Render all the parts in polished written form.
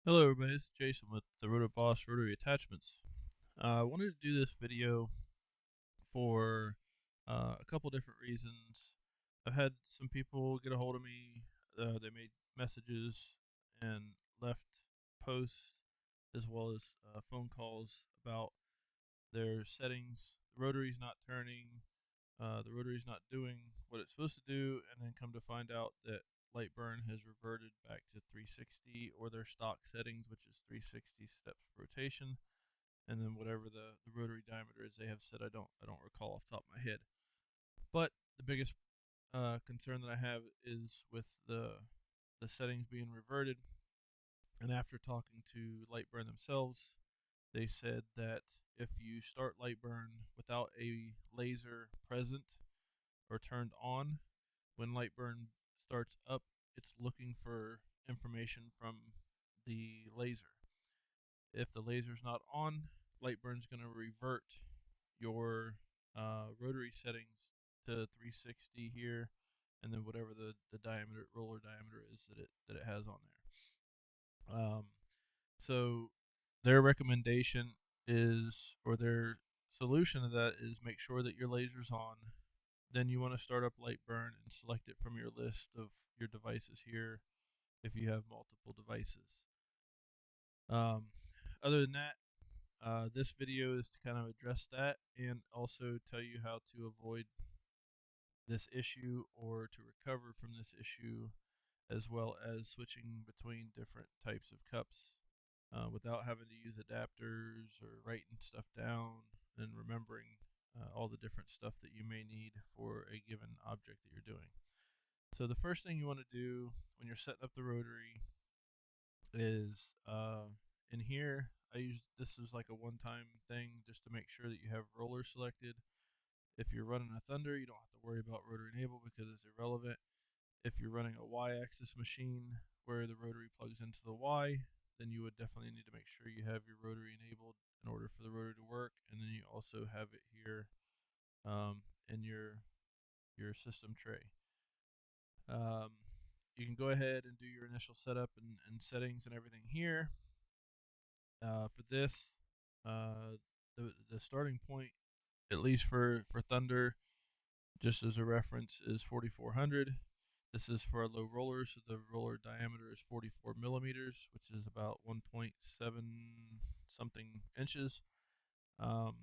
Hello everybody, it's Jason with the Boss Rotary Attachments. I wanted to do this video for a couple different reasons. I've had some people get a hold of me, they made messages and left posts as well as phone calls about their settings. The rotary's not turning, the rotary's not doing what it's supposed to do, and then come to find out that light burn has reverted back to 360 or their stock settings, which is 360 steps per rotation, and then whatever the rotary diameter is they have set. I don't recall off the top of my head. But the biggest concern that I have is with the settings being reverted. And after talking to Lightburn themselves, they said that if you start Lightburn without a laser present or turned on, when Lightburn starts up, it's looking for information from the laser. If the laser's not on, Lightburn's going to revert your rotary settings to 360 here, and then whatever the diameter roller diameter is that it has on there. So their recommendation is, or their solution to that is, make sure that your laser's on. Then you want to start up Lightburn and select it from your list of your devices here if you have multiple devices. Um, Other than that, this video is to kind of address that and also tell you how to avoid this issue or to recover from this issue, as well as switching between different types of cups without having to use adapters or writing stuff down and remembering all the different stuff that you may need for a given object that you're doing. So the first thing you want to do when you're setting up the rotary is in here. I use this is like a one-time thing just to make sure that you have roller selected. If you're running a Thunder, you don't have to worry about rotary enable because it's irrelevant. If you're running a Y-axis machine where the rotary plugs into the Y, then you would definitely need to make sure you have your rotary enabled in order for the rotary to work. And then you also have it here in your system tray. Um, you can go ahead and do your initial setup and settings and everything here. For this, the starting point, at least for Thunder, just as a reference, is 4400. This is for a low roller, so the roller diameter is 44 millimeters, which is about 1.7 something inches. Um,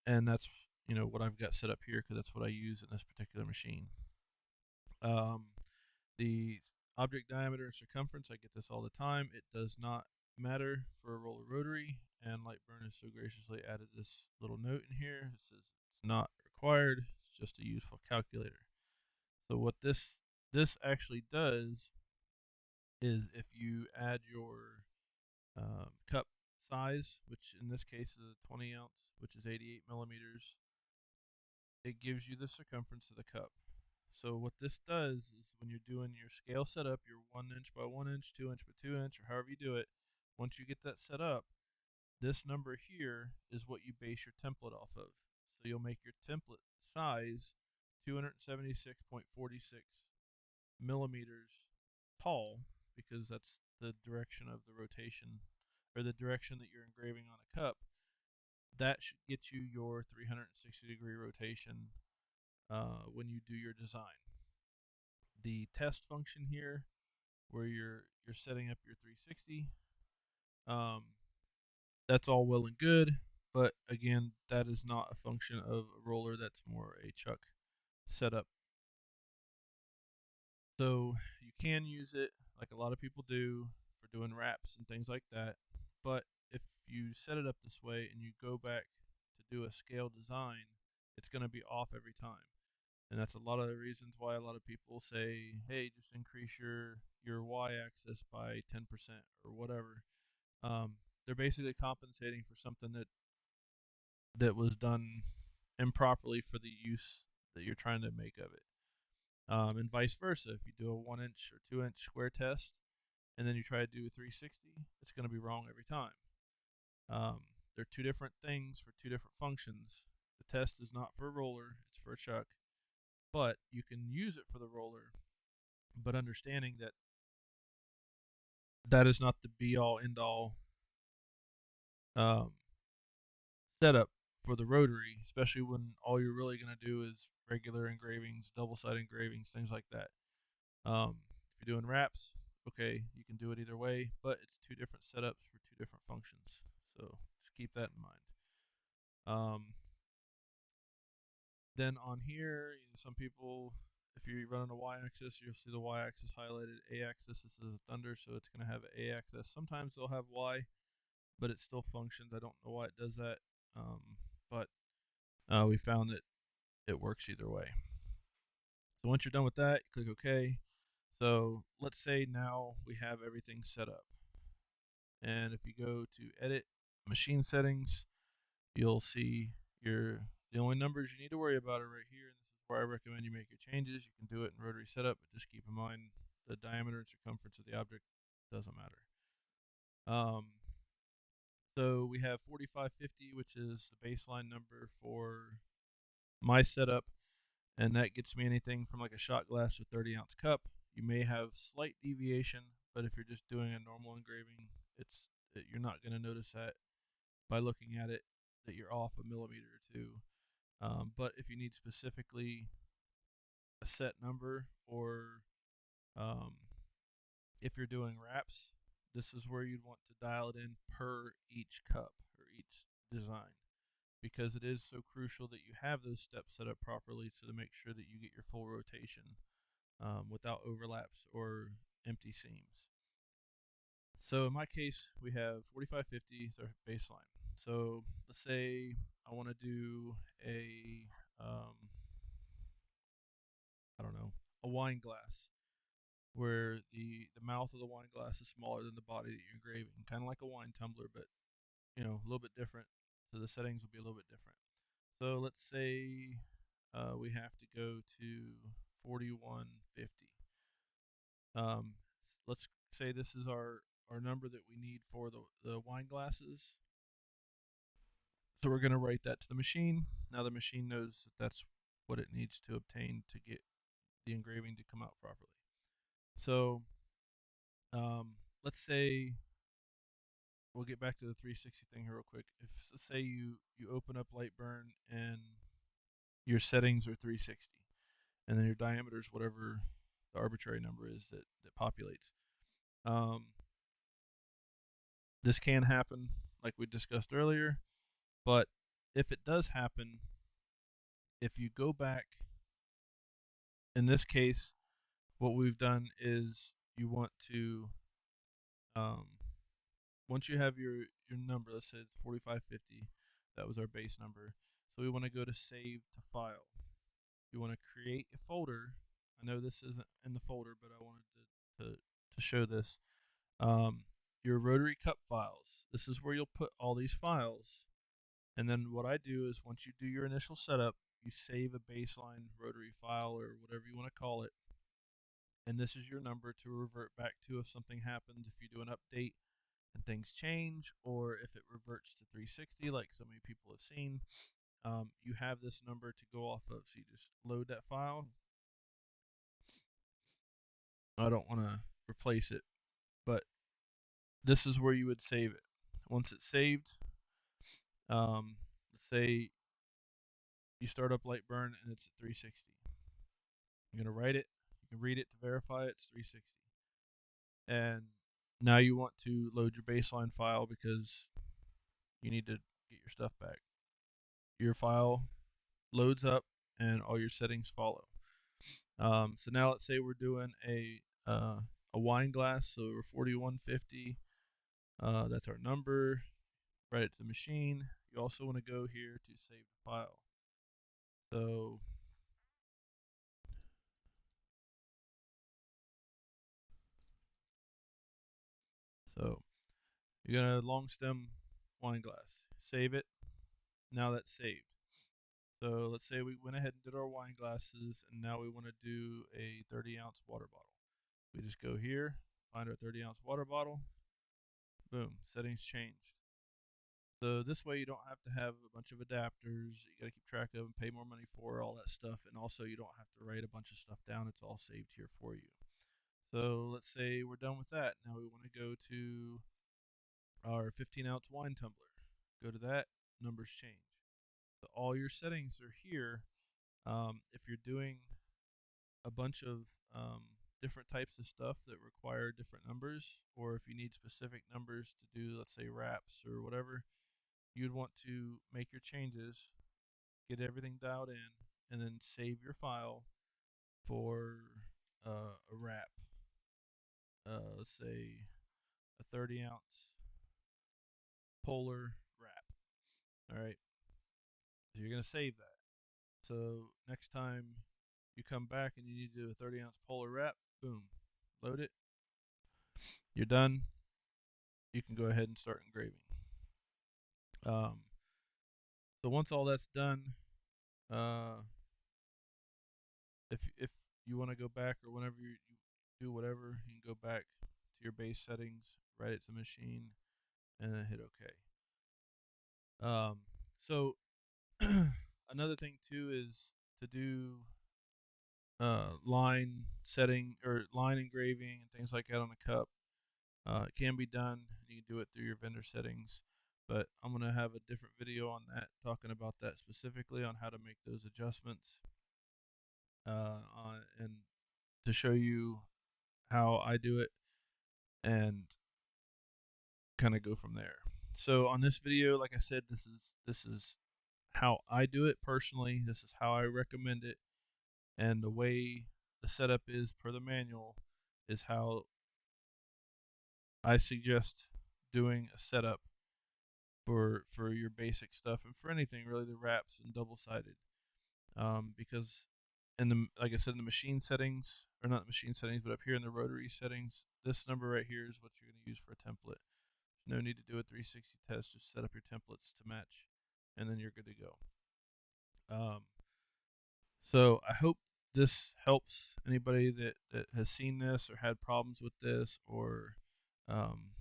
and that's what I've got set up here because that's what I use in this particular machine. Um, the object diameter and circumference, I get this all the time. It does not matter for a roller rotary, and Lightburn has so graciously added this little note in here. It says it's not required, it's just a useful calculator. So what this actually does is, if you add your cup size, which in this case is a 20 ounce, which is 88 millimeters, it gives you the circumference of the cup. So what this does is, when you're doing your scale setup, your 1 inch by 1 inch, 2 inch by 2 inch, or however you do it, once you get that set up, this number here is what you base your template off of. So you'll make your template size 276.46 millimeters tall, because that's the direction of the rotation, or the direction that you're engraving on a cup. That should get you your 360-degree rotation when you do your design. The test function here, where you're setting up your 360, um, that's all well and good, but again, that is not a function of a roller. That's more a chuck setup. So you can use it like a lot of people do for doing wraps and things like that, but if you set it up this way and you go back to do a scale design, it's going to be off every time. And that's a lot of the reasons why a lot of people say, hey, just increase your y-axis by 10% or whatever. They're basically compensating for something that was done improperly for the use that you're trying to make of it. And vice versa. If you do a 1 inch or 2 inch square test and then you try to do a 360, it's going to be wrong every time. They're two different things for two different functions. The test is not for a roller, it's for a chuck, but you can use it for the roller. But understanding that that is not the be all end all um, setup for the rotary, especially when all you're really going to do is regular engravings, double side engravings, things like that. If you're doing wraps, okay, you can do it either way, but it's two different setups for two different functions. So just keep that in mind. Um, then on here, some people, if you run on a y-axis, you'll see the y-axis highlighted. A-axis, this is a thunder, so it's going to have an A-axis. Sometimes they'll have y, but it still functions. I don't know why it does that, but we found that it works either way. So once you're done with that, click OK. So let's say now we have everything set up. And if you go to Edit, Machine Settings, you'll see the only numbers you need to worry about are right here. And this is where I recommend you make your changes. You can do it in Rotary Setup, but just keep in mind the diameter and circumference of the object doesn't matter. So we have 4550, which is the baseline number for my setup, and that gets me anything from like a shot glass to 30-ounce cup. You may have slight deviation, but if you're just doing a normal engraving, you're not going to notice that by looking at it that you're off a millimeter or two. But if you need specifically a set number, or um, if you're doing wraps, this is where you'd want to dial it in per each cup or each design, because it is so crucial that you have those steps set up properly so to make sure that you get your full rotation without overlaps or empty seams. So in my case, we have 4550 as our baseline. So let's say I want to do um, I don't know, a wine glass where the mouth of the wine glass is smaller than the body that you're engraving, kind of like a wine tumbler, but a little bit different. So the settings will be a little bit different. So let's say we have to go to 4150. Um, let's say this is our number that we need for the wine glasses. So we're going to write that to the machine. Now the machine knows that that's what it needs to obtain to get the engraving to come out properly. So let's say we'll get back to the 360 thing here real quick. If let's say you open up Lightburn and your settings are 360, and then your diameter is whatever the arbitrary number is that populates. This can happen, like we discussed earlier, but if it does happen, if you go back, in this case, what we've done is you want to, um, once you have your number, let's say it's 4550, that was our base number. So we want to go to Save to File. You want to create a folder. I know this isn't in the folder, but I wanted to show this. Your Rotary Cup files. This is where you'll put all these files. And then what I do is once you do your initial setup, you save a baseline Rotary file or whatever you want to call it. And this is your number to revert back to if something happens, if you do an update and things change, or if it reverts to 360 like so many people have seen. You have this number to go off of. So you just load that file. I don't want to replace it, but this is where you would save it. Once it's saved, let's say you start up Lightburn and it's at 360. You're going to write it. You can read it to verify it's 360. And now you want to load your baseline file because you need to get your stuff back. Your file loads up and all your settings follow. So now let's say we're doing a wine glass, so we're 4150. That's our number. Write it to the machine. You also want to go here to save the file. So you're gonna long stem wine glass. Save it. Now that's saved. So let's say we went ahead and did our wine glasses, and now we want to do a 30-ounce water bottle. We just go here, find our 30-ounce water bottle. Boom, settings changed. So this way you don't have to have a bunch of adapters you got to keep track of and pay more money for all that stuff, and also you don't have to write a bunch of stuff down. It's all saved here for you. So let's say we're done with that. Now we want to go to our 15-ounce wine tumbler. Go to that, numbers change. So all your settings are here. If you're doing a bunch of different types of stuff that require different numbers, or if you need specific numbers to do, let's say, wraps or whatever, you'd want to make your changes, get everything dialed in, and then save your file for a wrap. Let's say a 30-ounce polar wrap. All right, so you're gonna save that. So next time you come back and you need to do a 30-ounce polar wrap, boom, load it. You're done. You can go ahead and start engraving. Um, so once all that's done, uh, if you want to go back or whenever you do whatever, you can go back to your base settings, write it to machine, and then hit OK. So another thing too is to do line setting or line engraving and things like that on the cup. It can be done. You can do it through your vendor settings, but I'm going to have a different video on that, talking about that specifically on how to make those adjustments, and to show you how I do it and kind of go from there. So on this video, like I said, this is how I do it personally. This is how I recommend it, and the way the setup is per the manual is how I suggest doing a setup for your basic stuff and for anything really, the wraps and double sided. Because in the, like I said, in the machine settings, or not the machine settings, but up here in the rotary settings, this number right here is what you're going to use for a template. There's no need to do a 360 test. Just set up your templates to match, and then you're good to go. So I hope this helps anybody that has seen this or had problems with this, or um,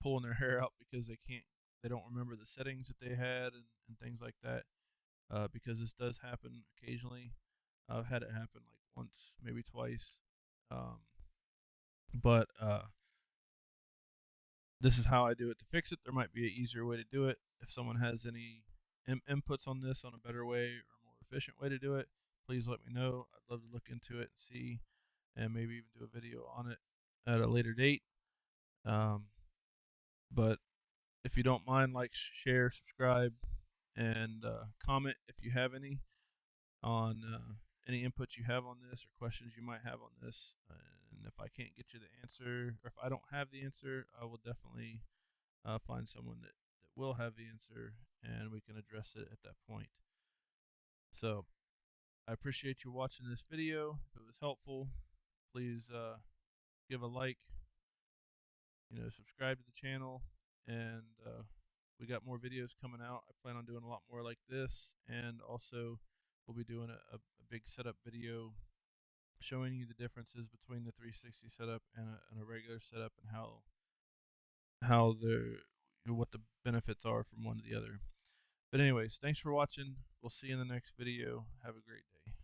pulling their hair out because they don't remember the settings that they had, and things like that. Because this does happen occasionally. I've had it happen like once, maybe twice. Um, but this is how I do it to fix it. There might be an easier way to do it. If someone has any inputs on this on a better way or more efficient way to do it, please let me know. I'd love to look into it and see, and maybe even do a video on it at a later date. Um, but if you don't mind, like, share, subscribe, and comment if you have any on any input you have on this or questions you might have on this. And if I can't get you the answer, or if I don't have the answer, I will definitely find someone that will have the answer, and we can address it at that point. So I appreciate you watching this video. If it was helpful, please give a like, subscribe to the channel, and we got more videos coming out. I plan on doing a lot more like this, and also we'll be doing a big setup video showing you the differences between the 360 setup and a regular setup, and how the what the benefits are from one to the other. But anyways, thanks for watching. We'll see you in the next video. Have a great day.